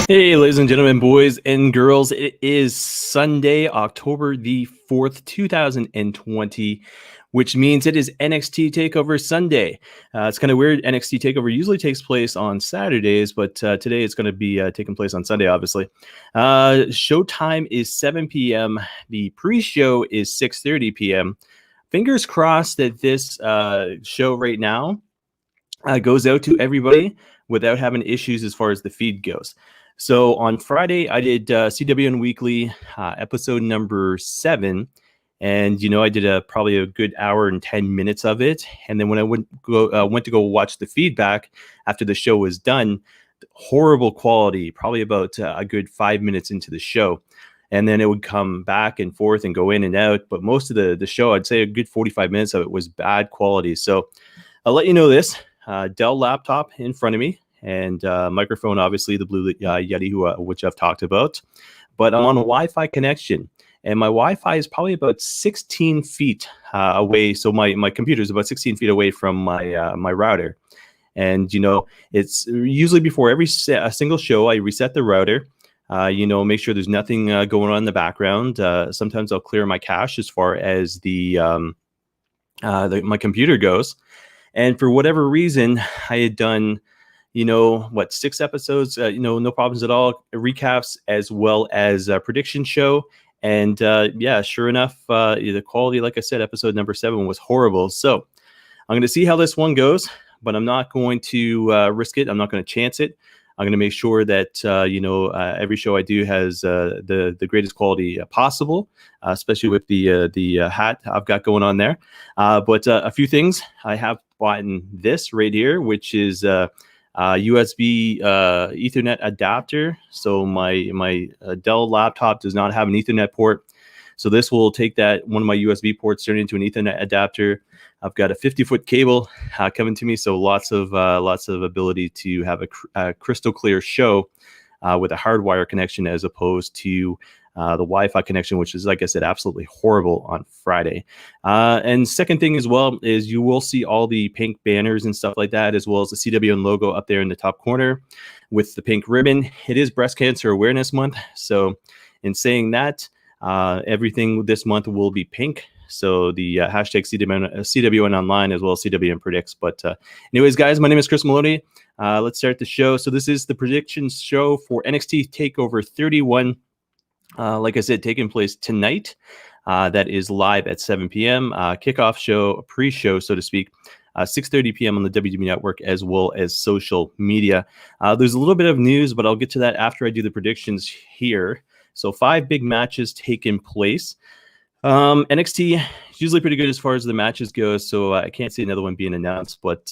Hey, ladies and gentlemen, boys and girls, it is Sunday, October the 4th, 2020, which means it is NXT TakeOver Sunday. It's kind of weird. NXT TakeOver usually takes place on Saturdays, but today it's going to be taking place on Sunday, obviously. Showtime is 7 p.m. The pre-show is 6:30 p.m. Fingers crossed that this show right now goes out to everybody without having issues as far as the feed goes. So on Friday, I did CWN Weekly episode number 7. And, I did probably a good hour and 10 minutes of it. And then when I went to go watch the feedback after the show was done, horrible quality, probably about a good 5 minutes into the show. And then it would come back and forth and go in and out. But most of the show, I'd say a good 45 minutes of it was bad quality. So I'll let you know this. Dell laptop in front of me. And microphone, obviously, the Blue Yeti, which I've talked about. But I'm on a Wi-Fi connection. And my Wi-Fi is probably about 16 feet away. So my computer is about 16 feet away from my router. And, it's usually before every single show, I reset the router. Make sure there's nothing going on in the background. Sometimes I'll clear my cache as far as my computer goes. And for whatever reason, I had done 6 episodes, no problems at all, recaps as well as a prediction show. And sure enough, the quality, like I said, episode number 7 was horrible. So I'm going to see how this one goes, but I'm not going to risk it. I'm not going to chance it. I'm going to make sure that, every show I do has the greatest quality possible, especially with the hat I've got going on there. But a few things. I have bought this right here, which is USB Ethernet adapter. So my Dell laptop does not have an Ethernet port. So this will take one of my USB ports, turn it into an Ethernet adapter. I've got a 50-foot cable coming to me, so lots of ability to have a crystal clear show with a hardwire connection as opposed to the Wi-Fi connection, which is, like I said, absolutely horrible on Friday. And second thing as well is you will see all the pink banners and stuff like that, as well as the CWN logo up there in the top corner with the pink ribbon. It is Breast Cancer Awareness Month. So in saying that, everything this month will be pink. So the hashtag CWN Online as well as CWN Predicts. But anyways, guys, my name is Chris Maloney. Let's start the show. So this is the predictions show for NXT TakeOver 31. Like I said, taking place tonight. That is live at 7 p.m. Kickoff show, pre-show, so to speak, 6:30 p.m. on the WWE Network as well as social media. There's a little bit of news, but I'll get to that after I do the predictions here. So 5 big matches taking place. NXT is usually pretty good as far as the matches go, so I can't see another one being announced. But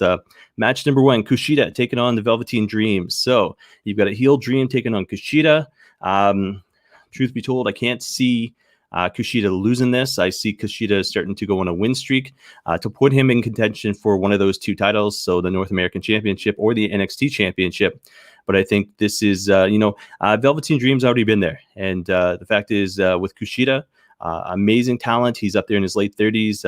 match number 1, Kushida taking on the Velveteen Dream. So you've got a heel Dream taking on Kushida. Truth be told, I can't see Kushida losing this. I see Kushida starting to go on a win streak to put him in contention for one of those 2 titles, so the North American Championship or the NXT Championship. But I think this is, Velveteen Dream's already been there. And the fact is, with Kushida, amazing talent. He's up there in his late 30s.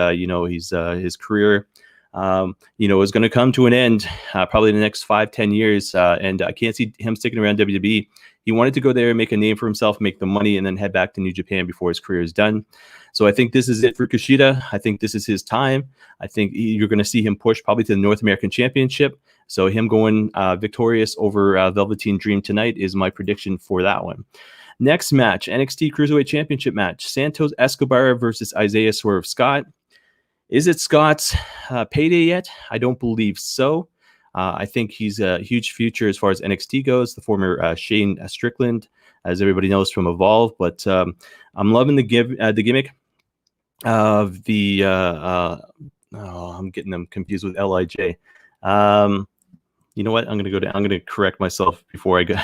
His career, is going to come to an end probably in the next 5-10 years. And I can't see him sticking around WWE. He wanted to go there, make a name for himself, make the money, and then head back to New Japan before his career is done. So I think this is it for Kushida. I think this is his time. I think you're going to see him push probably to the North American Championship. So him going victorious over Velveteen Dream tonight is my prediction for that one. Next match, NXT Cruiserweight Championship match, Santos Escobar versus Isaiah Swerve Scott. Is it Scott's payday yet? I don't believe so. I think he's a huge future as far as NXT goes, the former Shane Strickland, as everybody knows from Evolve. But I'm loving the gimmick of the I'm getting them confused with LIJ. You know what? I'm gonna correct myself before I go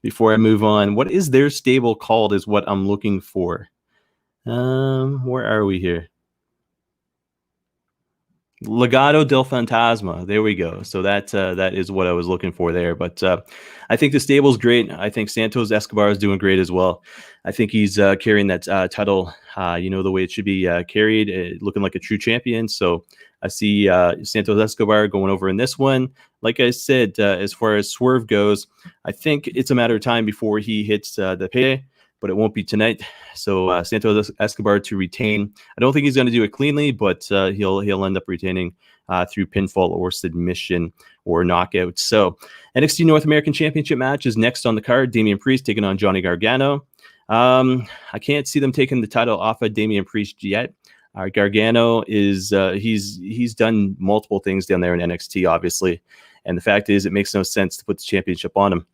before I move on. What is their stable called is what I'm looking for. Where are we here? Legado del Fantasma. There we go. So that is what I was looking for there. But I think the stable's great. I think Santos Escobar is doing great as well. I think he's carrying that title, the way it should be carried, looking like a true champion. So I see Santos Escobar going over in this one. like I said, as far as Swerve goes, I think it's a matter of time before he hits the payday, but it won't be tonight. So Santos Escobar to retain. I don't think he's going to do it cleanly, but he'll end up retaining through pinfall or submission or knockout. So NXT North American Championship match is next on the card. Damian Priest taking on Johnny Gargano. I can't see them taking the title off of Damian Priest yet. Gargano is he's done multiple things down there in NXT, obviously, and the fact is it makes no sense to put the championship on him.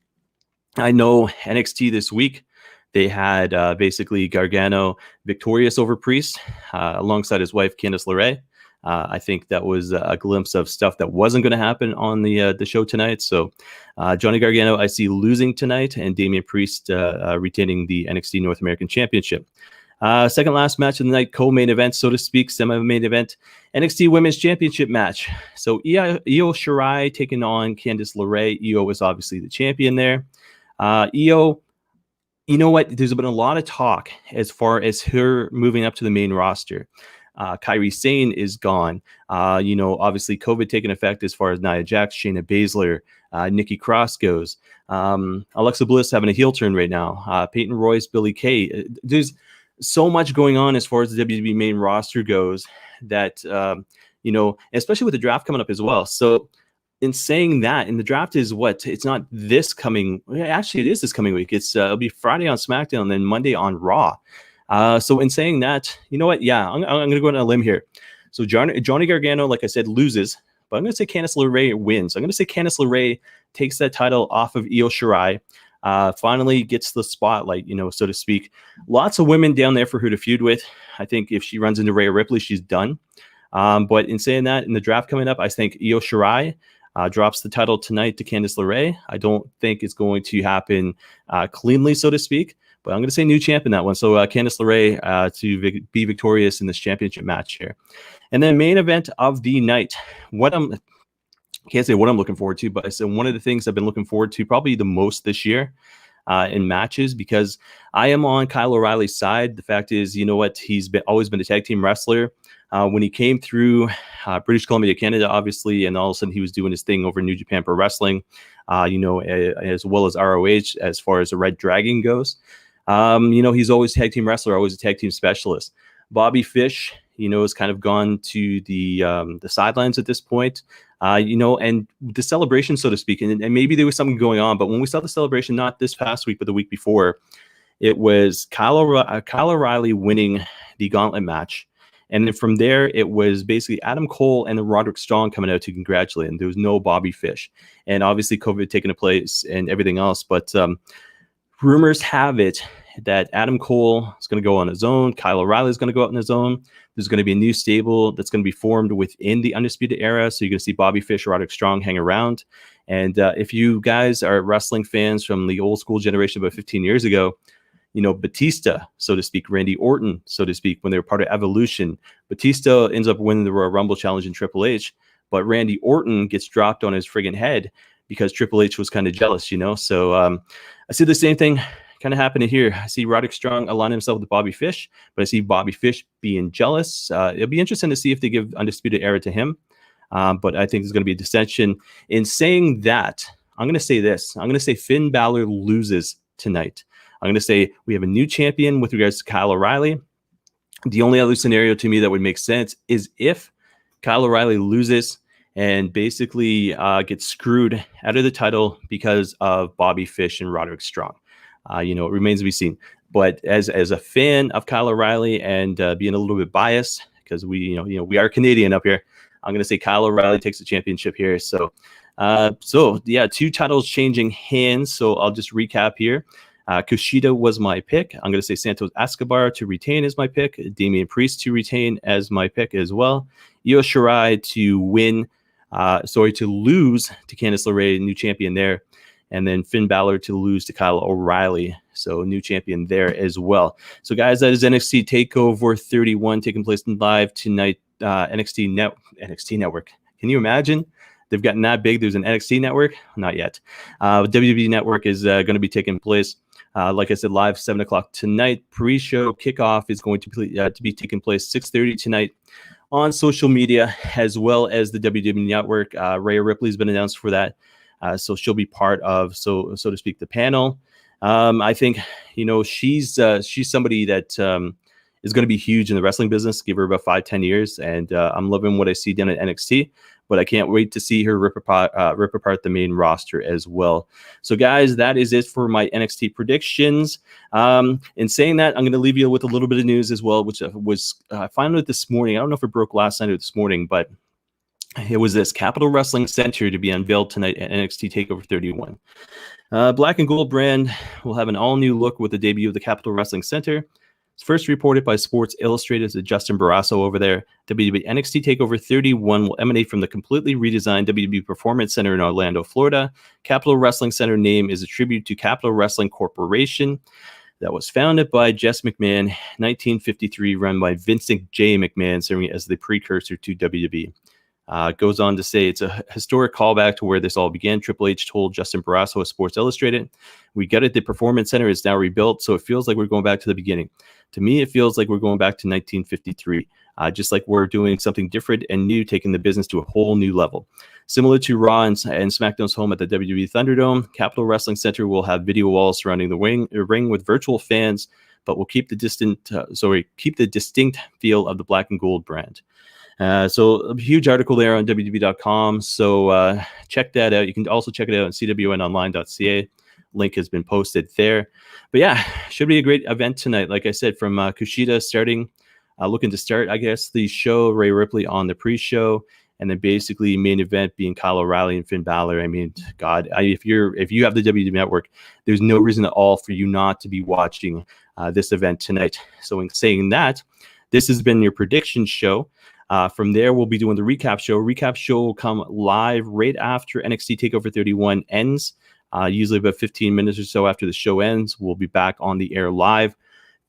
I know NXT this week they had basically Gargano victorious over Priest alongside his wife Candice LeRae. I think that was a glimpse of stuff that wasn't going to happen on the show tonight. So Johnny Gargano I see losing tonight, and Damian Priest retaining the NXT North American Championship. Second last match of the night, co-main event, so to speak, semi-main event, NXT Women's Championship match. So Io Shirai taking on Candice LeRae. Io was obviously the champion there. Io, you know what? There's been a lot of talk as far as her moving up to the main roster. Kairi Sane is gone. Obviously COVID taking effect as far as Nia Jax, Shayna Baszler, Nikki Cross goes. Alexa Bliss having a heel turn right now. Peyton Royce, Billie Kay. There's so much going on as far as the WWE main roster goes that, especially with the draft coming up as well. So in saying that, and the draft is it's not this coming, actually it is this coming week. It'll be Friday on SmackDown and then Monday on Raw. So in saying that, you know what? Yeah, I'm going to go on a limb here. So Johnny Gargano, like I said, loses, but I'm going to say Candice LeRae wins. I'm going to say Candice LeRae takes that title off of Io Shirai. Finally gets the spotlight, so to speak. Lots of women down there for her to feud with. I think if she runs into Rhea Ripley, she's done. But in saying that, in the draft coming up, I think Io Shirai drops the title tonight to Candice LeRae. I don't think it's going to happen cleanly, so to speak. But I'm going to say new champ in that one. So Candice LeRae to be victorious in this championship match here. And then main event of the night. Can't say what I'm looking forward to, but I said one of the things I've been looking forward to probably the most this year in matches, because I am on Kyle O'Reilly's side. The fact is, you know what? He's always been a tag team wrestler. When he came through British Columbia, Canada, obviously, and all of a sudden he was doing his thing over New Japan Pro Wrestling, as well as ROH as far as the Red Dragon goes. He's always tag team wrestler, always a tag team specialist. Bobby Fish, has kind of gone to the sidelines at this point, and the celebration, so to speak, and maybe there was something going on, but when we saw the celebration, not this past week, but the week before, it was Kyle O'Reilly winning the gauntlet match. And then from there, it was basically Adam Cole and Roderick Strong coming out to congratulate him. There was no Bobby Fish. And obviously COVID taking place and everything else. But rumors have it that Adam Cole is going to go on his own. Kyle O'Reilly is going to go out on his own. There's going to be a new stable that's going to be formed within the Undisputed Era. So you're going to see Bobby Fish, Roderick Strong hang around. And if you guys are wrestling fans from the old school generation about 15 years ago, Batista, so to speak, Randy Orton, so to speak, when they were part of Evolution, Batista ends up winning the Royal Rumble challenge in Triple H, but Randy Orton gets dropped on his friggin' head because Triple H was kind of jealous, So I see the same thing kind of happening here. I see Roderick Strong align himself with Bobby Fish, but I see Bobby Fish being jealous. It'll be interesting to see if they give Undisputed Era to him, but I think there's going to be a dissension. In saying that, I'm going to say this. I'm going to say Finn Balor loses tonight. I'm going to say we have a new champion with regards to Kyle O'Reilly. The only other scenario to me that would make sense is if Kyle O'Reilly loses and basically gets screwed out of the title because of Bobby Fish and Roderick Strong. It remains to be seen. But as a fan of Kyle O'Reilly and being a little bit biased, because we are Canadian up here, I'm going to say Kyle O'Reilly takes the championship here. So two titles changing hands. So I'll just recap here. Kushida was my pick. I'm going to say Santos Escobar to retain as my pick. Damian Priest to retain as my pick as well. Io Shirai to lose to Candice LeRae, new champion there. And then Finn Balor to lose to Kyle O'Reilly. So new champion there as well. So guys, that is NXT TakeOver 31 taking place live tonight. NXT Network. Can you imagine? They've gotten that big. There's an NXT network? Not yet. WWE Network is going to be taking place. Like I said, live 7:00 tonight. Pre-show kickoff is going to be taking place 6:30 tonight on social media, as well as the WWE Network. Rhea Ripley's been announced for that, so she'll be part of, so to speak, the panel. I think she's somebody that is going to be huge in the wrestling business. Give her about 5-10 years, and I'm loving what I see down at NXT. But I can't wait to see her rip apart the main roster as well. So, guys, that is it for my NXT predictions. In saying that, I'm going to leave you with a little bit of news as well, which was I found out this morning. I don't know if it broke last night or this morning, but it was this Capital Wrestling Center to be unveiled tonight at NXT TakeOver 31. Black and Gold brand will have an all-new look with the debut of the Capital Wrestling Center. It's first reported by Sports Illustrated to Justin Barrasso over there. WWE NXT TakeOver 31 will emanate from the completely redesigned WWE Performance Center in Orlando, Florida. Capital Wrestling Center name is a tribute to Capital Wrestling Corporation that was founded by Jess McMahon, 1953, run by Vincent J. McMahon, serving as the precursor to WWE. Goes on to say it's a historic callback to where this all began. Triple H told Justin Barrasso of Sports Illustrated, "We get it. The Performance Center is now rebuilt, so it feels like we're going back to the beginning. To me, it feels like we're going back to 1953, just like we're doing something different and new, taking the business to a whole new level. Similar to Raw and SmackDown's home at the WWE Thunderdome, Capital Wrestling Center will have video walls surrounding the ring with virtual fans, but will keep the distinct feel of the Black and Gold brand." So a huge article there on WWE.com. So check that out. You can also check it out on CWNonline.ca. Link has been posted there. But yeah, should be a great event tonight. Like I said, from Kushida looking to start, I guess, the show, Rhea Ripley on the pre-show, and then basically main event being Kyle O'Reilly and Finn Balor. I mean, God, if you have the WWE Network, there's no reason at all for you not to be watching this event tonight. So in saying that, this has been your prediction show. From there, we'll be doing the recap show. Recap show will come live right after NXT TakeOver 31 ends, usually about 15 minutes or so after the show ends. We'll be back on the air live,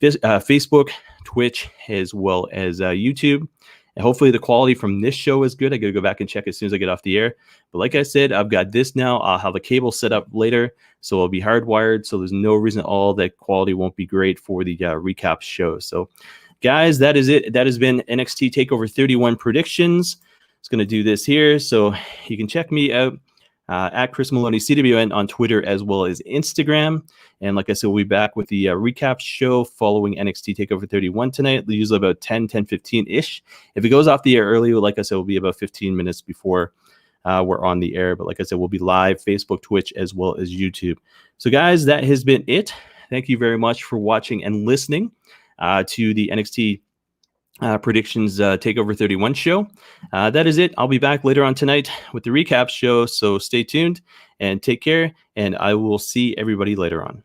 Facebook, Twitch, as well as YouTube. And hopefully the quality from this show is good. I got to go back and check as soon as I get off the air. But like I said, I've got this now. I'll have the cable set up later, so it'll be hardwired. So there's no reason at all that quality won't be great for the recap show. So guys, that is it. That has been NXT TakeOver 31 predictions. It's going to do this here. So you can check me out at Chris Maloney, CWN on Twitter as well as Instagram. And like I said, we'll be back with the recap show following NXT TakeOver 31 tonight, usually about 10:15-ish. If it goes off the air early, like I said, we'll be about 15 minutes before we're on the air. But like I said, we'll be live, Facebook, Twitch, as well as YouTube. So guys, that has been it. Thank you very much for watching and listening to the NXT Predictions TakeOver 31 show. That is it. I'll be back later on tonight with the recap show, so stay tuned and take care, and I will see everybody later on.